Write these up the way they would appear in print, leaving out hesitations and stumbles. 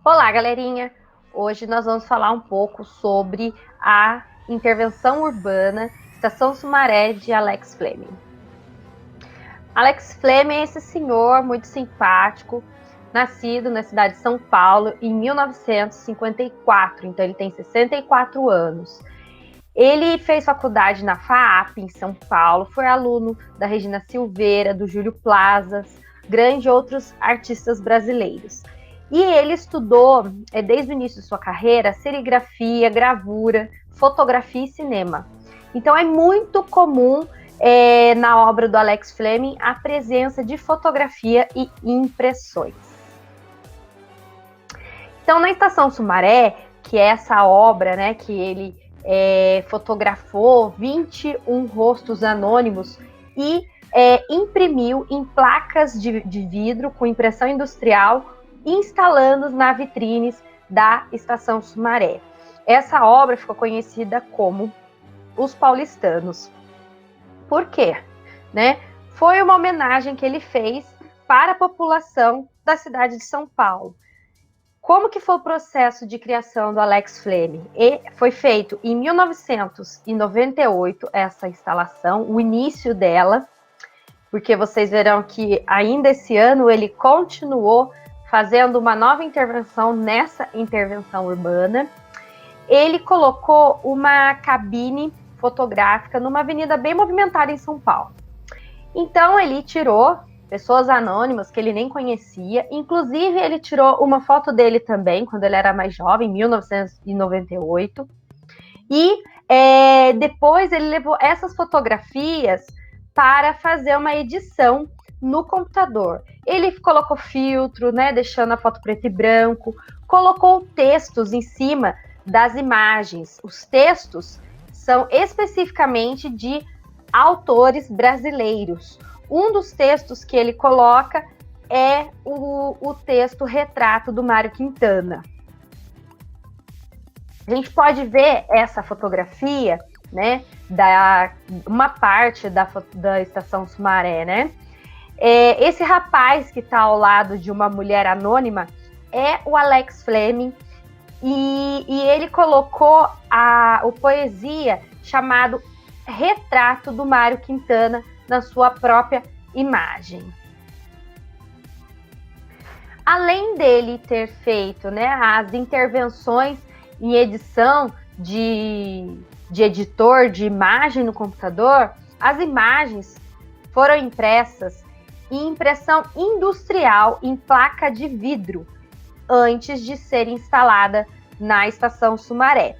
Olá, galerinha! Hoje nós vamos falar um pouco sobre a intervenção urbana Estação Sumaré de Alex Fleming. Alex Fleming é esse senhor muito simpático, nascido na cidade de São Paulo em 1954, então ele tem 64 anos. Ele fez faculdade na FAAP, em São Paulo, foi aluno da Regina Silveira, do Júlio Plazas, grandes outros artistas brasileiros. E ele estudou, desde o início de sua carreira, serigrafia, gravura, fotografia e cinema. Então é muito comum na obra do Alex Fleming a presença de fotografia e impressões. Então, na Estação Sumaré, que é essa obra, né, que ele fotografou 21 rostos anônimos e imprimiu em placas de vidro com impressão industrial, instalando na vitrines da Estação Sumaré. Essa obra ficou conhecida como Os Paulistanos. Por quê? Né? Foi uma homenagem que ele fez para a população da cidade de São Paulo. Como que foi o processo de criação do Alex Fleming? Foi feito em 1998 essa instalação, o início dela, porque vocês verão que ainda esse ano ele continuou fazendo uma nova intervenção nessa intervenção urbana. Ele colocou uma cabine fotográfica numa avenida bem movimentada em São Paulo. Então ele tirou pessoas anônimas que ele nem conhecia, inclusive ele tirou uma foto dele também, quando ele era mais jovem, em 1998, e depois ele levou essas fotografias para fazer uma edição no computador. Ele colocou filtro, né, deixando a foto preto e branco, colocou textos em cima das imagens. Os textos são especificamente de autores brasileiros. Um dos textos que ele coloca é o texto Retrato do Mário Quintana. A gente pode ver essa fotografia, né, uma parte da Estação Sumaré, né? Esse rapaz que está ao lado de uma mulher anônima é o Alex Fleming, e ele colocou o poesia chamado Retrato do Mário Quintana na sua própria imagem. Além dele ter feito, né, as intervenções em edição de editor de imagem no computador, as imagens foram impressas em impressão industrial em placa de vidro antes de ser instalada na Estação Sumaré.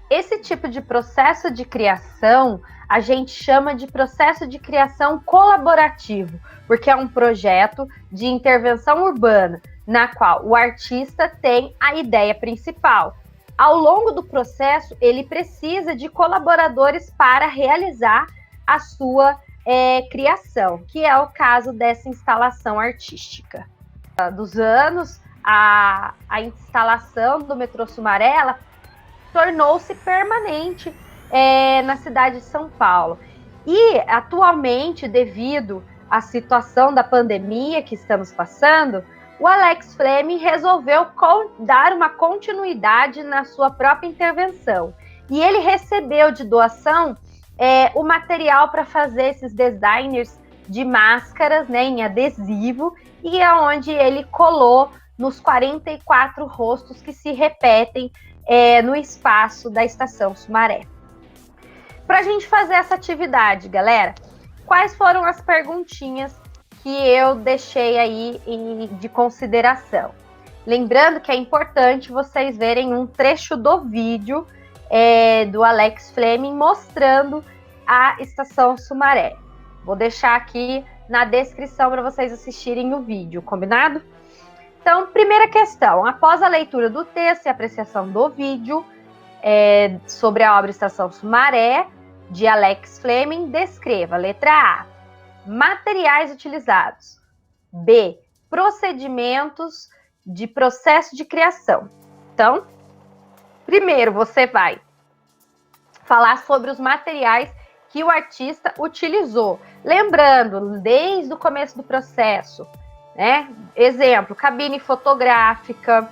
Esse tipo de processo de criação a gente chama de processo de criação colaborativo, porque é um projeto de intervenção urbana, na qual o artista tem a ideia principal. Ao longo do processo, ele precisa de colaboradores para realizar a sua criação, que é o caso dessa instalação artística. Dos anos, a instalação do metrô Sumaré tornou-se permanente na cidade de São Paulo. E, atualmente, devido à situação da pandemia que estamos passando, o Alex Fleming resolveu dar uma continuidade na sua própria intervenção. E ele recebeu de doação o material para fazer esses designers de máscaras, né, em adesivo, e é onde ele colou nos 44 rostos que se repetem no espaço da Estação Sumaré. Para a gente fazer essa atividade, galera, quais foram as perguntinhas que eu deixei aí de consideração? Lembrando que é importante vocês verem um trecho do vídeo do Alex Fleming mostrando a Estação Sumaré. Vou deixar aqui na descrição para vocês assistirem o vídeo, combinado? Então, primeira questão, após a leitura do texto e apreciação do vídeo sobre a obra Estação Sumaré, de Alex Fleming, descreva, letra A, materiais utilizados, B, procedimentos de processo de criação. Então, primeiro você vai falar sobre os materiais que o artista utilizou. Lembrando, desde o começo do processo, né? Exemplo, cabine fotográfica,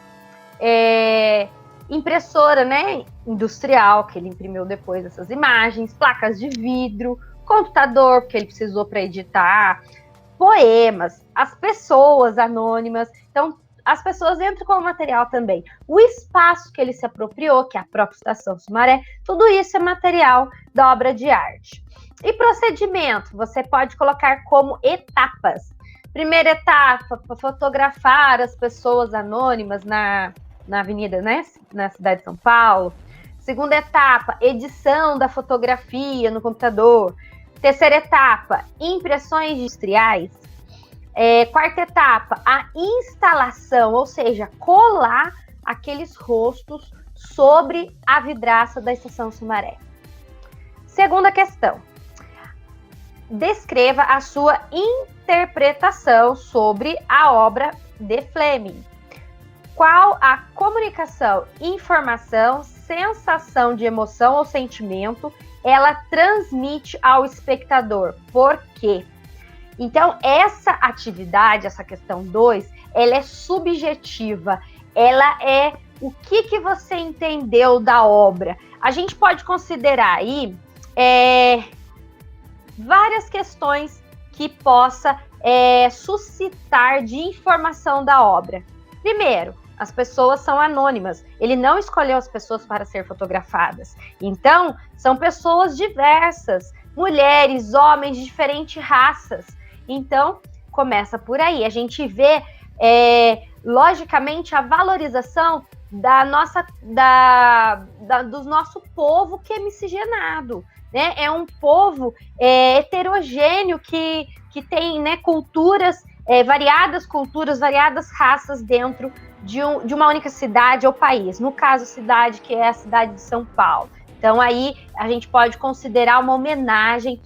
impressora, né, industrial, que ele imprimiu depois essas imagens, placas de vidro, computador, que ele precisou para editar, poemas, as pessoas anônimas. Então, as pessoas entram com o material também. O espaço que ele se apropriou, que é a própria Estação Sumaré, tudo isso é material da obra de arte. E procedimento, você pode colocar como etapas. Primeira etapa, fotografar as pessoas anônimas na avenida, né, na cidade de São Paulo. Segunda etapa, edição da fotografia no computador. Terceira etapa, impressões industriais. Quarta etapa, a instalação, ou seja, colar aqueles rostos sobre a vidraça da Estação Sumaré. Segunda questão, descreva a sua interpretação sobre a obra de Fleming. Qual a comunicação, informação, sensação de emoção ou sentimento ela transmite ao espectador? Por quê? Então, essa atividade, essa questão 2, ela é subjetiva. Ela é o que você entendeu da obra. A gente pode considerar aí várias questões que possa suscitar de informação da obra. Primeiro, as pessoas são anônimas. Ele não escolheu as pessoas para ser fotografadas. Então, são pessoas diversas, mulheres, homens de diferentes raças. Então, começa por aí. A gente vê, logicamente, a valorização do nosso povo que é miscigenado. Né? É um povo heterogêneo que tem, né, variadas raças dentro de uma única cidade ou país. No caso, cidade que é a cidade de São Paulo. Então, aí a gente pode considerar uma homenagem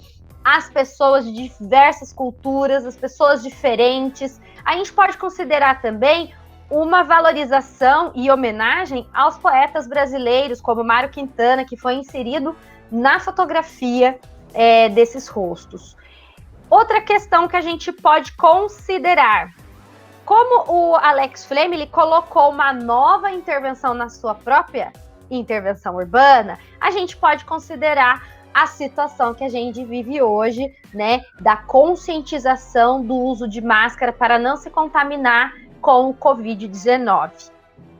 às pessoas de diversas culturas, às pessoas diferentes. A gente pode considerar também uma valorização e homenagem aos poetas brasileiros, como Mário Quintana, que foi inserido na fotografia desses rostos. Outra questão que a gente pode considerar, como o Alex Fleming ele colocou uma nova intervenção na sua própria intervenção urbana, a gente pode considerar a situação que a gente vive hoje, né, da conscientização do uso de máscara para não se contaminar com o Covid-19.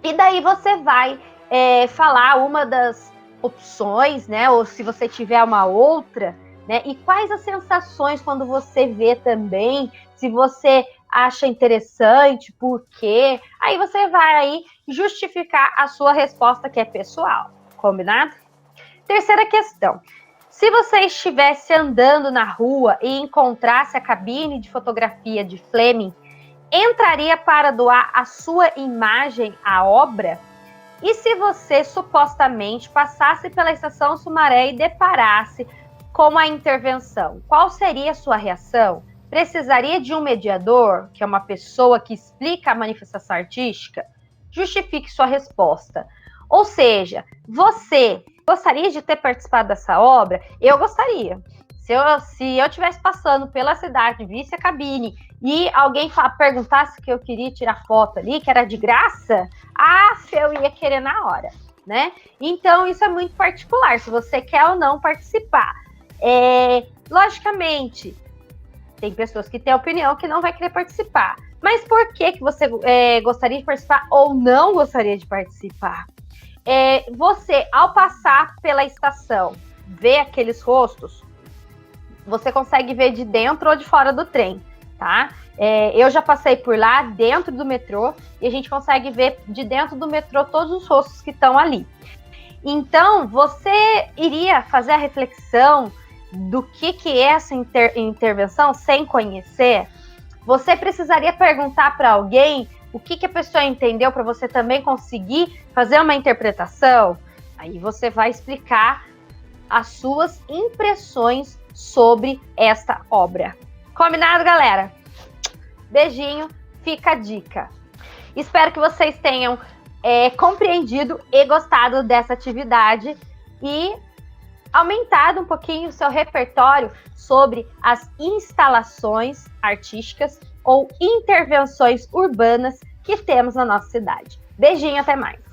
E daí você vai falar uma das opções, né, ou se você tiver uma outra, né, e quais as sensações quando você vê também, se você acha interessante, por quê, aí você vai aí justificar a sua resposta que é pessoal, combinado? Terceira questão, se você estivesse andando na rua e encontrasse a cabine de fotografia de Fleming, entraria para doar a sua imagem à obra? E se você supostamente passasse pela Estação Sumaré e deparasse com a intervenção, qual seria a sua reação? Precisaria de um mediador, que é uma pessoa que explica a manifestação artística? Justifique sua resposta. Ou seja, você gostaria de ter participado dessa obra? Eu gostaria. Se eu estivesse passando pela cidade, visse a cabine e alguém perguntasse que eu queria tirar foto ali, que era de graça, eu ia querer na hora, né? Então, isso é muito particular, se você quer ou não participar. Logicamente, tem pessoas que têm opinião que não vai querer participar. Mas por que você gostaria de participar ou não gostaria de participar? Você, ao passar pela estação, vê aqueles rostos, você consegue ver de dentro ou de fora do trem, tá? Eu já passei por lá, dentro do metrô, e a gente consegue ver de dentro do metrô todos os rostos que estão ali. Então, você iria fazer a reflexão do que é essa intervenção sem conhecer? Você precisaria perguntar para alguém o que a pessoa entendeu para você também conseguir fazer uma interpretação? Aí você vai explicar as suas impressões sobre esta obra. Combinado, galera? Beijinho, fica a dica. Espero que vocês tenham compreendido e gostado dessa atividade e aumentado um pouquinho o seu repertório sobre as instalações artísticas ou intervenções urbanas que temos na nossa cidade. Beijinho, até mais!